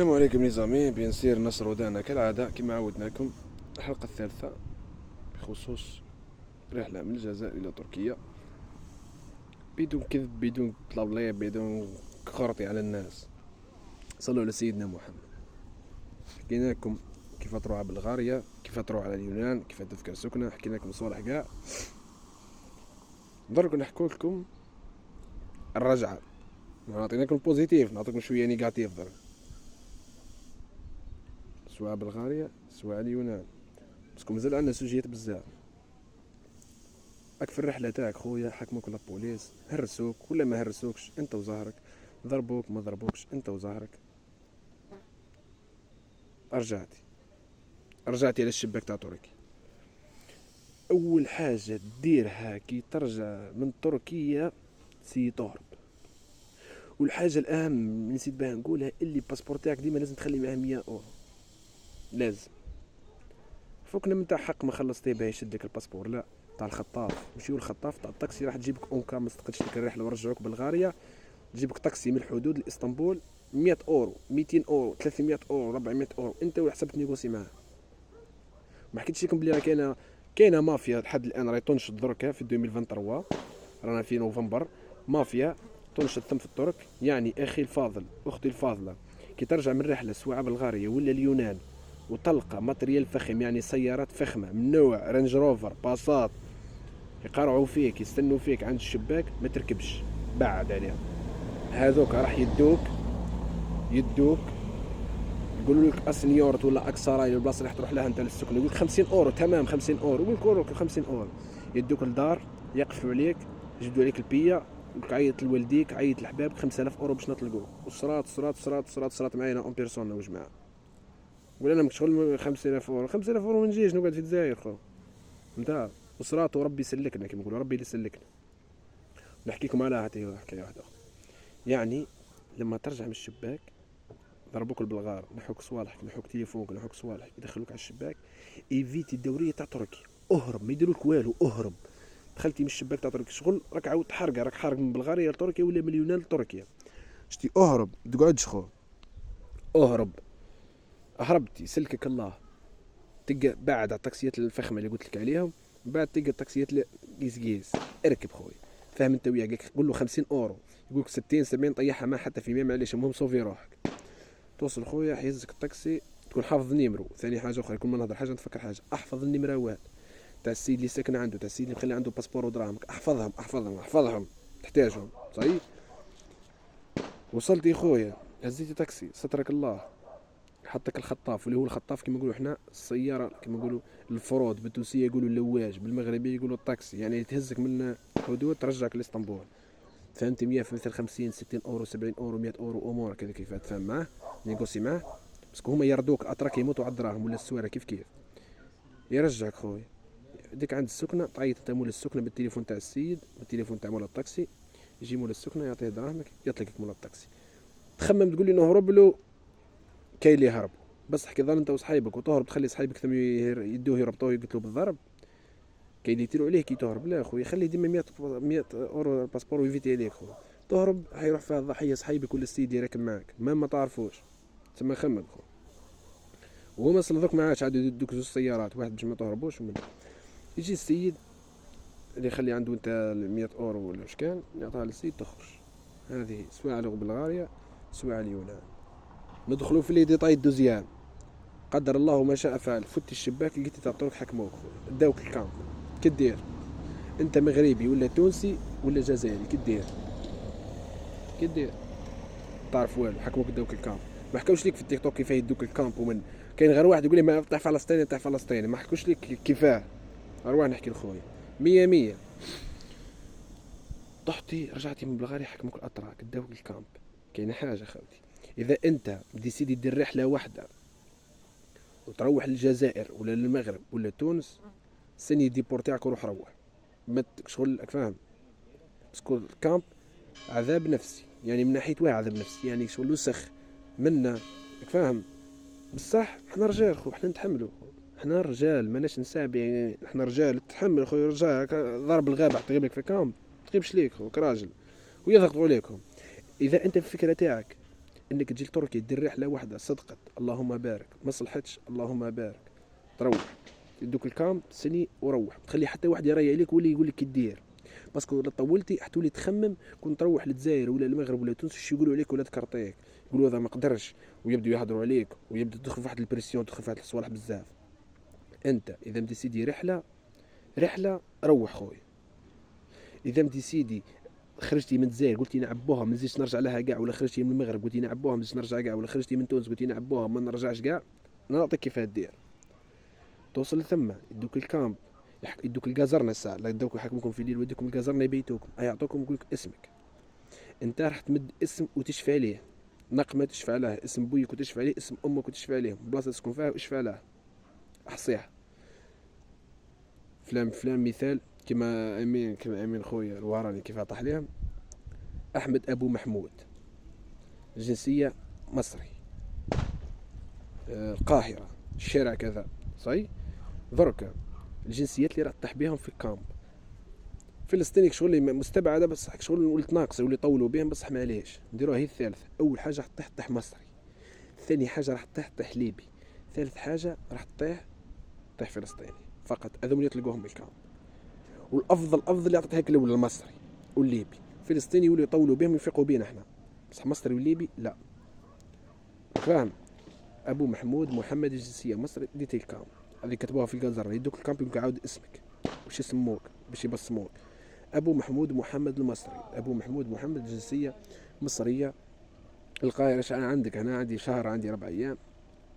السلام عليكم لي زامي، بيان سير نصر ودانا كالعادة كما عودناكم. الحلقة الثالثة بخصوص رحلة من الجزائر إلى تركيا، بدون كذب، بدون طلابلية، بدون خرطي على الناس. صلوا على سيدنا محمد. حكينا لكم كيف تروح على بلغاريا، كيف تروح على اليونان، كيف تفكر سكنة، حكينا لكم صوالح كاع. درك نحكوا لكم الرجعة، نعطيناكم بوزيتيف، نعطيكم شوية نيجاتيف درك، سواء بلغاريا سواء اليونان، باسكو مازال عندنا سوجيات بزاف. راك في الرحله تاعك خويا حكموك لابوليس، هرسوك ولا ما هرسوكش انت وزهرك، ضربوك ما ضربوكش انت وزهرك. رجعتي على الشباك تاع تركيا. اول حاجه ديرها كي ترجع من تركيا سي تهرب. والحاجه الاهم نسيت بها نقولها، اللي باسبور تاعك ديما لازم تخلي معاه 100 اورو، لازم. فوقنا من تاع حق ما خلصتي باه يشدك الباسبور، لا تاع الخطاف، مشيو الخطاف تاع الطاكسي راح تجيبك اونكا ما استقدش لك الرحله ورجعوك بلغاريا، تجيبك طاكسي من الحدود لاسطنبول 100 اورو 200 اورو 300 اورو 400 اورو، انت وحسب تنيغوسي معاه. ما حكيتش لكم بلي راه كاينه مافيا لحد الان راهي تنشط دركا في 2023، رانا في نوفمبر. مافيا تنشط ثم في الترك، يعني اخي الفاضل اختي الفاضله، كي ترجع من رحله سواء بلغاريا ولا اليونان وتلقى ماتريال فخم، يعني سيارات فخمه من نوع رينج روفر باسات، يقرعوا فيك يستنوا فيك عند الشباك، ما تركبش، بعد عليهم. هذوك راح يدوك يقولوا لك اسنيورت ولا اكسراي البلاصه اللي راح تروح لها انت للسكن، يقول لك 50 اورو، تمام 50 اورو، يقول لك 50 اورو. يدوك للدار، يقفوا عليك، يجبدوا عليك البيه، يقول لك عيط لوالديك، عيط لحبابك، 5000 اورو باش نطلقوك. وصرات معايا اون بيرسون وجماعه. ولا انا شغل 5000 اورو، 5000 اورو ما نجيش نقعد في الجزائر خو انت. وصرات وربي يسلكنا كما يقولوا، ربي اللي يسلكنا. نحكي لكم على حكايه واحده اخرى. يعني لما ترجع من الشباك ضربوك البلغار، نحوك صوالحك، نحوك تليفونك، نحوك صوالحك، يدخلوك على الشباك، ايفيتي الدوريه تاع تركيا، اهرب، ما يديروك والو، اهرب. دخلتي من الشباك تاع تركيا شغل راك عاود تحرقه، راك حارق من بلغاريا لتركيا ولا من اليونان لتركيا. شتي اهرب، تقعدش خو، اهرب. هربتي سلكك الله، تلقى بعد على التاكسيات الفخمه اللي قلت لك عليهم، بعد تلقى التاكسيات قيس اركب خويا، فاهم انت وياه، قول له 50 اورو، يقول لك 60 70 طيحها ما حتى في 100، معليش المهم صوفي روحك. توصل خويا حيزك الطاكسي، تكون حافظ النيمرو. ثاني حاجه اخرى، كل ما نهضر حاجه نتفكر حاجه، احفظ النمراوات تاع السيد اللي ساكن عنده، تاع السيد اللي مخلي عنده باسبور ودراهمك، احفظهم تحتاجهم صحيح. وصلت يا خويا، هزيتي تاكسي، سترك الله، حطك الخطاف، واللي هو الخطاف كما نقولوا احنا السياره، كما نقولوا الفرود بالتونسيه يقولوا اللواج، بالمغربيه يقولوا الطاكسي، يعني تهزك من الحدود ترجعك لاسطنبول. فهمتي 100 في مثل 50 60 اورو 70 اورو 100 اورو، امورك هذه كيف تفهم معاه، نيغوسي معاه، باسكو هما يردوك اتراك يموتوا على الدراهم ولا السواره كيف يرجعك خويا. ديك عند السكنه تعيط انت مول السكنه بالتليفون تاع السيد، بالتليفون تاع مول الطاكسي، يجي مول السكنه يعطيه دراهمك يطلقك مول الطاكسي. تخمم تقول لي نهرب له، كاين اللي يهرب، بس حكي ظل انت وصحايبك وتهرب، تخلي صحايبك ثم يدوه يربطوه يقتلوا بالضرب. كاين اللي يطيروا عليه كي تهرب، لا خويا خليه ديما 100 اورو الباسبور ويفيتي عليك خويا. تهرب حيروح فيها الضحيه صحيبك ولا السيد اللي راكب معاك ما تعرفوش، تسمى خمم خويا. وهما صلذوك معاش عاد يدوك زوج سيارات، واحد باش ما تهربوش، ومن يجي السيد اللي يخلي عنده انت 100 اورو ولا واش كان، يعطيها للسيد تخرج. هذه سواء على بلغاريا سواء على اليونان. ندخلوا في لي ديتاي دوزيام، قدر الله ما شاء فعل، فتي الشباك لقيتي تعطوك حكموك داوك الكامب. كدير انت مغربي ولا تونسي ولا جزائري، كدير تعرف والو، حكموك داوك الكامب. ما حكوش ليك في التيك توك كيفاه يدوك الكامب، ومن كاين غير واحد يقول لي ما تاع فلسطيني تاع فلسطيني، ما حكوش ليك كيفاه. اروح نحكي لخويا مية مية. طحتي رجعتي من بلغاريا حكموك الاتراك داوك الكامب. كاين حاجه خاوتي، اذا انت ديسيدي دير رحله واحده وتروح للجزائر ولا للمغرب ولا تونس، سني ديبورتيعك وروح روح، ما شغل فاهم. باسكو الكامب عذاب نفسي، يعني من ناحيه واحد عذاب نفسي، يعني شغل وسخ منا، فاهم. بصح احنا رجال خو، احنا نتحملوا، احنا رجال ماناش نساب، يعني احنا رجال تحمل خويا، رجال ضرب الغابه تغيب لك في كامب، تغيبش ليك خوك راجل ويضغطوا عليكم. اذا انت الفكره تاعك انك تجي لتركيا دير رحله واحده صدقت اللهم بارك، ما صلحتش اللهم بارك، تروح يدوك الكام سني وروح، تخلي حتى واحد يراي عليك ولا يقول لك كي دير. باسكو الا طولتي حتولي تخمم كون تروح للجزائر ولا المغرب ولا تونس شو يقولوا عليك ولا تكرطيك، يقولوا هذا ما قدرش، ويبداو يهضروا عليك ويبدا تدخل في واحد البريسيون، تدخل في واحد الصوالح بزاف. انت اذا مدي سيدي رحله روح خويا. اذا مدي سيدي خرجتي من الجزائر قلتي نعبوها ما نزيدش نرجع لها كاع، ولا خرجتي من المغرب قلتي نعبوها ما نزيدش نرجع كاع، ولا خرجتي من تونس قلتي نعبوها ما نرجعش كاع، انا نعطيك كيف دير. توصل لثما يدوك الكامب، يدوك الكازرنة الساعة، لا يدوك يحكموكم في الليل ويدوكم الكازرنة يبيتوكم، يعطوكم يقولك اسمك. انت راح تمد اسم وتشفى عليه، نقمة تشفى عليه، اسم بويك وتشفى عليه، اسم امك وتشفى عليه، بلاصة تسكن فيها وتشفى عليها، احصيها. فلان مثال كما امين خويا الوهراني كيف طاح ليهم. احمد ابو محمود، جنسية مصري، القاهرة، الشارع كذا، صحيح. درك الجنسيات اللي راح تطيح بهم في الكامب، فلسطيني شغل مستبعده بصح شغل ولت ناقصه واللي يطولوا بهم بصح معليش نديروها هي الثالثه. اول حاجه راح تطيح مصري، ثاني حاجه راح تطيح ليبي، ثالث حاجه راح تطيح فلسطيني فقط. هذوما اللي تلقوهم بالكامب. والافضل اللي عطيتها لك الاول المصري والليبي، فلسطيني يولوا يطولوا بهم يفيقوا بينا احنا، بصح مصري والليبي لا. فاهم؟ ابو محمود محمد الجنسيه مصري ديتي الكامب، هذه كتبوها في الجزر يدوك الكامب يقولك عاود اسمك باش يسموك باش يبصموك. ابو محمود محمد المصري، ابو محمود محمد جنسيه مصريه، القاهره. اش انا عندك هنا عندي شهر، عندي 4 ايام،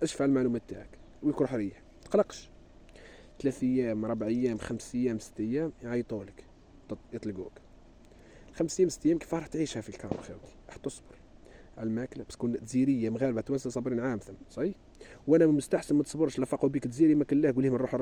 اشفع المعلومات تاعك ويكون حريح، تقلقش. 3 ايام 4 ايام 5 ايام 6 ايام يعيطولك يطلقوك. 5 ايام 6 ايام كيف راح تعيشها في الكامب خاوتي؟ راح تصبر على الماكله بس كون جزيريه مغاربه توانسه صابرين عام ثم صحيح. وانا من مستحسن ما تصبرش لفقوا بك جزيري ما كلاه قول لهم نروح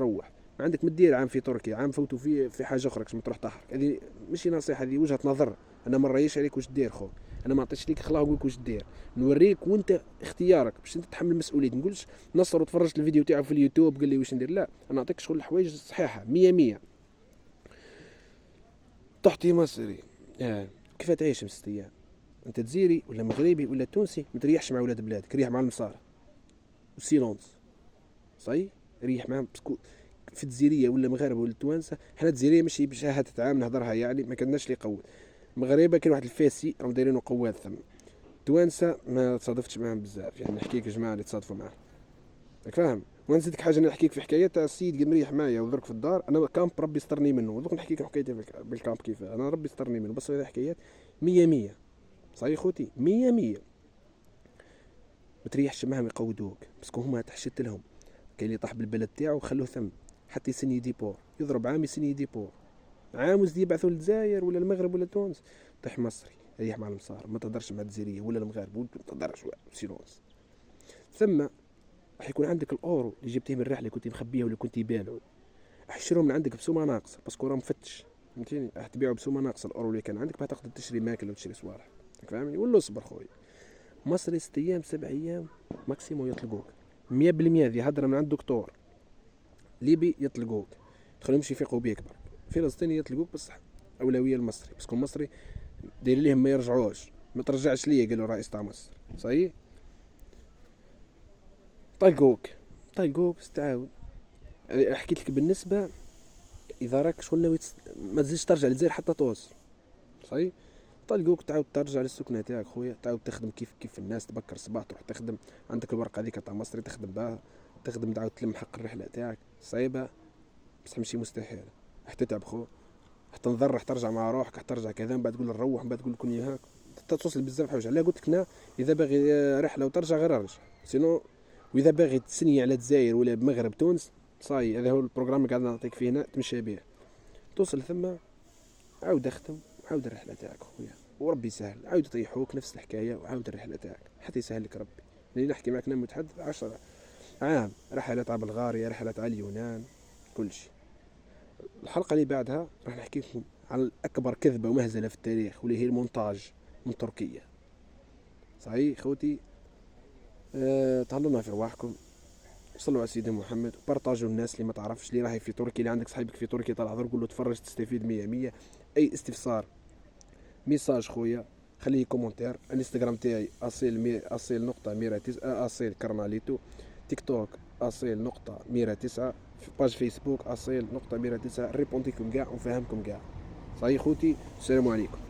ما عندك مدير عام في تركيا، عام فوتوا في حاجه اخرى كش ما تروح تحرك. هذه ماشي نصيحه، هذه وجهه نظر. انا ما نريش عليك واش دير خو، انا ما عطيتش ليك خلاص نقول لك واش دير، نوريك وانت اختيارك باش انت تتحمل المسؤوليه. نقولش نصر وتفرجت الفيديو تاعو في اليوتيوب قال لي واش ندير، لا انا نعطيك شغل الحوايج صحيحه 100. تحتي مصري كيف تعيش 6 ايام؟ انت جزيري ولا مغربي ولا تونسي ما تريحش مع ولاد بلادك، ريح مع المصارى وسيلونس صحيح. ريح معهم بسكو في الجزيريه ولا مغاربه ولا توانسه، حنا الجزيريه ماشي بشهاده عام نهضرها يعني ما كناش لي قوت. مغاربه كاين واحد الفاسي راهم دايرينو قوات ثم. توانسه ما تصادفتش معاهم بزاف يعني، نحكي لك الجماعه اللي تصادفوا معاه راك فاهم. ونزيدك حاجه نحكي لك في حكايه تاع السيد قد مريح معايا ودرك في الدار، انا كامب ربي يسترني منه ودوك نحكي لك حكايتي بالكامب كيف انا ربي يسترني منه. بس هذه حكايات 100 صحيح خوتي 100. ما تريحش معاهم يقودوك باسكو هما تحشت لهم. كاين اللي طاح بالبلد تاعو خلوه ثم حتى يسني ديبور، يضرب عام يسني ديبور، عام وزد يبعثوا للجزائر ولا المغرب ولا تونس. طيح مصري ريح مع المصار، ما تهدرش مع الجزائريه ولا المغاربه ما تهدرش سيلونس. ثم راح يكون عندك الاورو اللي جبتيه من الرحله اللي كنت مخبيه ولا كنت يبالعو، راح يشرو من عندك بسومه ناقصه باسكو راه مفتش فهمتيني. راح تبيعه بسومه ناقصه الاورو اللي كان عندك باه تقدر تشري ماكله وتشري صوالح فاهمني. ولا اصبر خويا، مصري 6 ايام 7 ايام ماكسيمو يطلقوك 100%. هذه هضره من عند دكتور. ليبي يطلقوك تخليهمش يفيقوا بيك برك، فلسطيني يطلقوك بصح اولويه المصري باسكو المصري داير ليهم ما يرجعوش. ما ترجعش ليا قالوا رئيس تاع مصر صحيح. طلقوك استعاود. حكيت لك بالنسبه اذا راك شغل ناوي ما تزيدش ترجع للجزائر حتى توصل صحيح. طلقوك تعاود ترجع للسكنه تاعك خويا، تعاود تخدم كيف الناس، تبكر الصباح تروح تخدم، عندك الورقه هذيك تاع مصري تخدم بها، تخدم تعاود تلم حق الرحله تاعك. صعيبه بصح ماشي مستحيل. راح تتعب خو، راح تنضر، راح ترجع مع روحك، راح ترجع كذا، من بعد تقول نروح، من بعد تقول كوني هاك، توصل بزاف حوايج. علاه قلت لك انا اذا باغي رحله وترجع غير ارجع سينو. واذا باغي تسني على الجزائر ولا بمغرب تونس صاي، هذا هو البروغرام اللي قاعد نعطيك فيه هنا تمشي به. توصل ثم عاود اختم وعاود الرحله تاعك خويا وربي يسهل. عاود يطيحوك نفس الحكايه وعاود الرحله تاعك حتى يسهل لك ربي. لاني نحكي معك انا متحدث 10 عام رحلات على بلغاريا، رحلات على اليونان، كل شيء. الحلقه اللي بعدها راح نحكي لكم على اكبر كذبه ومهزله في التاريخ واللي هي المونتاج من تركيا صحيح خوتي. تهلونا في رواحكم، صلوا على سيدنا محمد، بارطاجوا الناس اللي ما تعرفش اللي راهي في تركيا، اللي عندك صاحبك في تركيا طلع ضرب قول له تفرج تستفيد 100. اي استفسار ميساج خويا خليه كومونتير. الانستغرام تاعي اصيل نقطه ميرا 9 اصيل كرناليتو. تيك توك اصيل نقطه ميرا 9. في باج فيسبوك اصيل نقطه ميرا 9. ريبونديكم كاع وفهمكم كاع. صحيح خوتي، السلام عليكم.